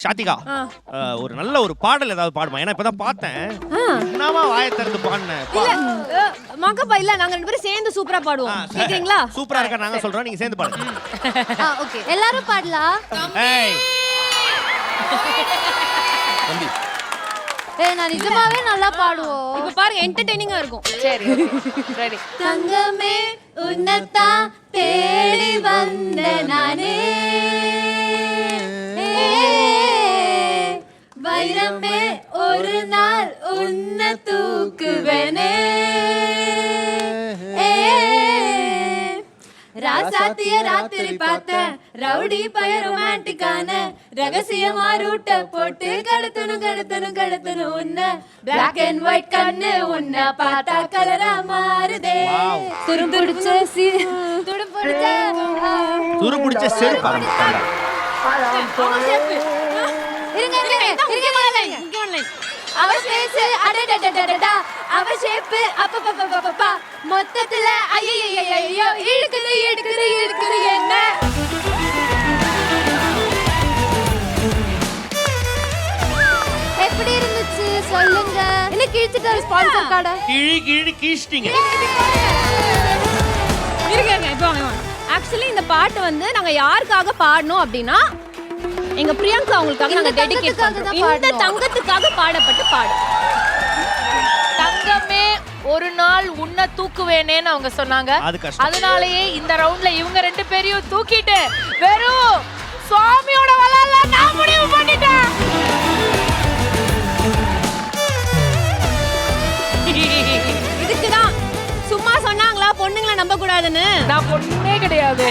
சாத்திகா ஒரு நல்ல ஒரு பாடல் ஏதாவது பாடுமா? ஏன்னா இப்பதான் பார்த்தேன். என்னமா வாயை திறந்து பாடுனேன். மகப்பா இல்ல நாங்க ரெண்டு பேரும் சேர்ந்து சூப்பரா பாடுவோம். கேக்குறீங்களா? சூப்பரா இருக்கா நாங்க சொல்றோம், நீங்க சேர்ந்து பாடுங்க. ஓகே எல்லாரும் பாடலாம். ஏய் தம்பி நான் நிஜமாவே நல்லா பாடுவோம். இப்ப பாருங்க என்டர்டெய்னிங்கா இருக்கும். சரி ரெடி. தங்கமே உன்னத்தான் தேடி வந்த நானே, வைரமே ஒரு நாள் உன்னை தூக்குவேனே, ராசாத்திய ராத்திரி பார்த்த ரவுடி பய ரொமான்டிக்கான ரகசியமா ரூட்ட போட்டு கடத்தணும் உன்ன பிளாக் அண்ட் ஒயிட் கண்ணு உன்னை பார்த்தா கலரா மாறுதே, துருப்பிடிச்ச செருப்பு அவ ஸ்பேஸ் அடடடடடடா அவ ஷேப் அப்பப்பப்பப்பப்பா மொத்தத்துல ஐயையையோ இழுக்குது என்ன. எப்படி இருந்துச்சு சொல்லுங்க. என்ன கிழிச்சிட்டாரு ஸ்பான்சர் கார்ட? கிழி கீஷ்டிங்க. இருங்க இப்போ ஆக்சுவலி இந்த பாட்டு வந்து நாங்க யாருக்காக பாடணும் அப்படின்னா எங்க பிரியங்கா அவங்களுக்காக நாங்க டெடிகேட் பண்றோம். இந்த தங்கத்துக்காக பாடப்பட்ட பாடு. தங்கமே ஒரு நாள் உன்னை தூக்குவேனேன்னு அவங்க சொன்னாங்க. அதனாலயே இந்த ரவுண்ட்ல இவங்க ரெண்டு பேரையும் தூக்கிட்டு வெறும் சுவாமியோட வளல நான் முடிவு பண்ணிட்டேன். இதுக்குதான் சும்மா சொன்னாங்களா பொண்ணுங்களை நம்ப கூடாதுன்னு. நான் பொண்ணே கிடையாது.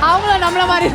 அவங்கள நம்மள மாதிரி